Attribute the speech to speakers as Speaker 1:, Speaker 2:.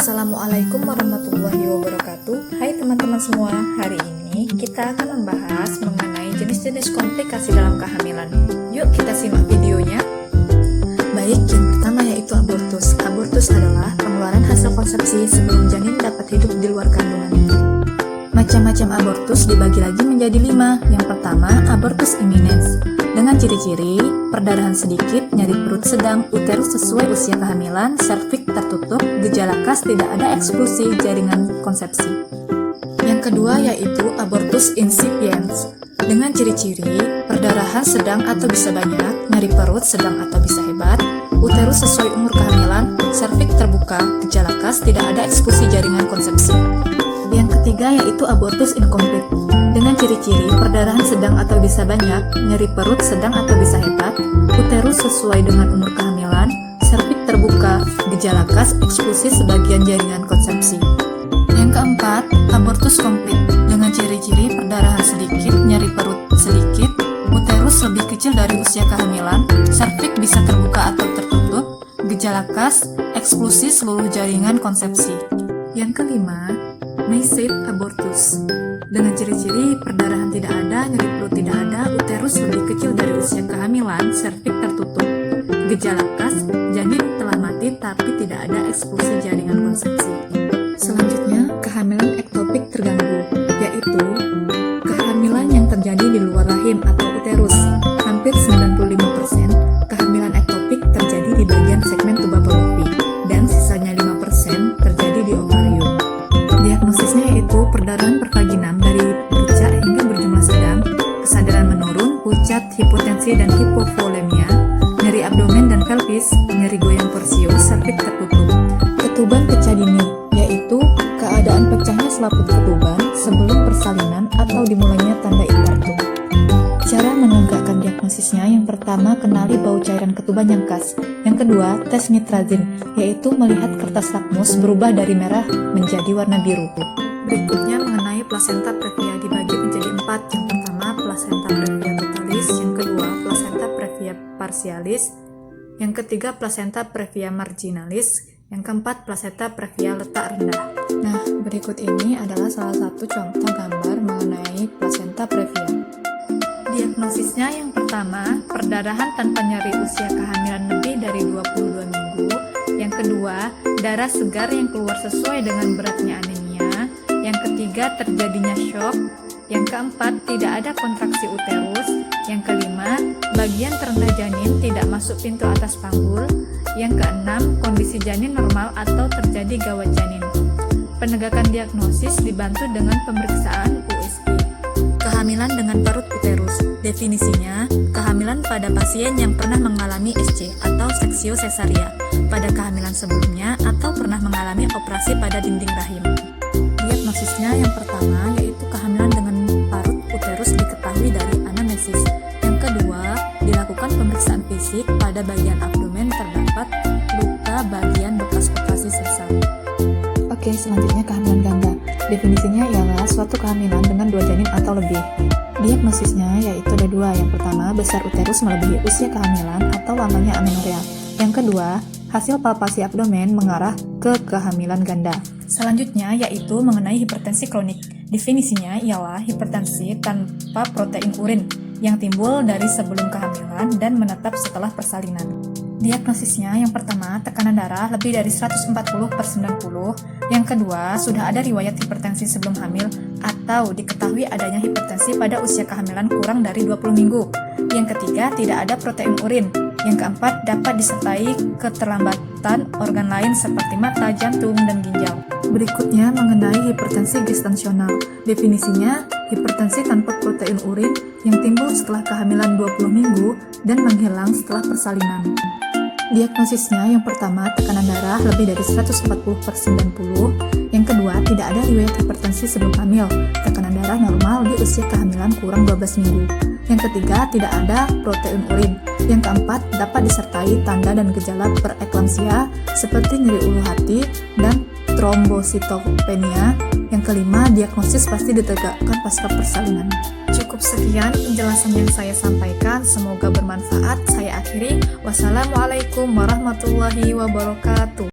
Speaker 1: Assalamualaikum warahmatullahi wabarakatuh. Hai teman-teman semua, hari ini kita akan membahas mengenai jenis-jenis komplikasi dalam kehamilan. Yuk kita simak videonya. Baik, yang pertama yaitu abortus. Abortus adalah pengeluaran hasil konsepsi sebelum janin dapat hidup di luar kandungan. Macam-macam abortus dibagi lagi menjadi 5. Yang pertama, abortus imminens. Dengan ciri-ciri, perdarahan sedikit, nyeri perut sedang, uterus sesuai usia kehamilan, serviks tertutup, gejala khas tidak ada eksklusi jaringan konsepsi. Yang kedua yaitu abortus incipiens. Dengan ciri-ciri, perdarahan sedang atau bisa banyak, nyeri perut sedang atau bisa hebat, uterus sesuai umur kehamilan, serviks terbuka, gejala khas tidak ada eksklusi jaringan konsepsi. Yang ketiga yaitu abortus incomplete. Dengan ciri-ciri perdarahan sedang atau bisa banyak, nyeri perut sedang atau bisa hebat, uterus sesuai dengan umur kehamilan, serviks terbuka, gejala khas eksklusi sebagian jaringan konsepsi. Yang keempat, abortus komplit. Dengan ciri-ciri perdarahan sedikit, nyeri perut sedikit, uterus lebih kecil dari usia kehamilan, serviks bisa terbuka atau tertutup, gejala khas eksklusi seluruh jaringan konsepsi. Yang kelima, May-said abortus. Dengan ciri-ciri perdarahan tidak ada, nyeri perut tidak ada, uterus lebih kecil dari usia kehamilan, serviks tertutup. Gejala khas, janin telah mati tapi tidak ada eksklusi jaringan konsepsi. Selanjutnya, kehamilan ektopik terganggu, yaitu kehamilan yang terjadi di luar rahim atau uterus. Hampir 95% kehamilan ektopik terjadi di bagian segmen tuba fallopi dan sisanya 5% terjadi di ovarium. Diagnosisnya yaitu perdarahan pervaginam dari puncak hingga berjumlah sedang, kesadaran menurun, pucat, hipotensi dan hipovolemia, nyeri abdomen dan pelvis, nyeri goyang porsius, serviks tertutup. Ketuban pecah dini, yaitu keadaan pecahnya selaput ketuban sebelum persalinan atau dimulainya tanda infartum. Cara menegakkan diagnosisnya, yang pertama kenali bau cairan ketuban yang khas. Yang kedua, tes nitrazin, yaitu melihat kertas lakmus berubah dari merah menjadi warna biru. Berikutnya mengenai placenta previa dibagi menjadi 4. Yang pertama, placenta previa totalis. Yang kedua, placenta previa partialis. Yang ketiga, placenta previa marginalis. Yang keempat, placenta previa letak rendah. Nah, berikut ini adalah salah satu contoh gambar mengenai placenta previa. Diagnosisnya yang pertama, perdarahan tanpa nyeri usia kehamilan lebih dari 22 minggu. Yang kedua, darah segar yang keluar sesuai dengan beratnya anemia. Yang ketiga, terjadinya shock. Yang keempat, tidak ada kontraksi uterus. Yang kelima, bagian terendah janin tidak masuk pintu atas panggul. Yang keenam, kondisi janin normal atau terjadi gawat janin. Penegakan diagnosis dibantu dengan pemeriksaan USG. Kehamilan dengan parut uterus. Definisinya, kehamilan pada pasien yang pernah mengalami SC atau seksio cesaria pada kehamilan sebelumnya atau pernah mengalami operasi pada dinding rahim. Diagnosisnya yang pertama yaitu kehamilan dengan parut uterus diketahui dari anamnesis. Yang kedua, dilakukan pemeriksaan fisik pada bagian abdomen terdapat luka bagian bekas operasi sesar. Oke, selanjutnya kehamilan ganda. Definisinya ialah suatu kehamilan dengan 2 janin atau lebih. Diagnosisnya yaitu ada 2. Yang pertama, besar uterus melebihi usia kehamilan atau lamanya amenorea. Yang kedua, hasil palpasi abdomen mengarah ke kehamilan ganda. Selanjutnya yaitu mengenai hipertensi kronik. Definisinya ialah hipertensi tanpa protein urin yang timbul dari sebelum kehamilan dan menetap setelah persalinan. Diagnosisnya yang pertama, tekanan darah lebih dari 140/90. Yang kedua, sudah ada riwayat hipertensi sebelum hamil atau diketahui adanya hipertensi pada usia kehamilan kurang dari 20 minggu. Yang ketiga, tidak ada protein urin. Yang keempat, dapat disertai keterlambatan organ lain seperti mata, jantung, dan ginjal. Berikutnya mengenai hipertensi gestansional. Definisinya, hipertensi tanpa protein urin yang timbul setelah kehamilan 20 minggu dan menghilang setelah persalinan. Diagnosisnya yang pertama, tekanan darah lebih dari 140/90. Yang kedua, tidak ada riwayat hipertensi sebelum hamil. Tekanan darah normal di usia kehamilan kurang 12 minggu. Yang ketiga, tidak ada protein urin. Yang keempat, dapat disertai tanda dan gejala preeklamsia seperti nyeri ulu hati dan trombositopenia. Yang kelima, diagnosis pasti ditegakkan pasca persalinan. Cukup sekian penjelasan yang saya sampaikan, semoga bermanfaat. Saya akhiri. Wassalamualaikum warahmatullahi wabarakatuh.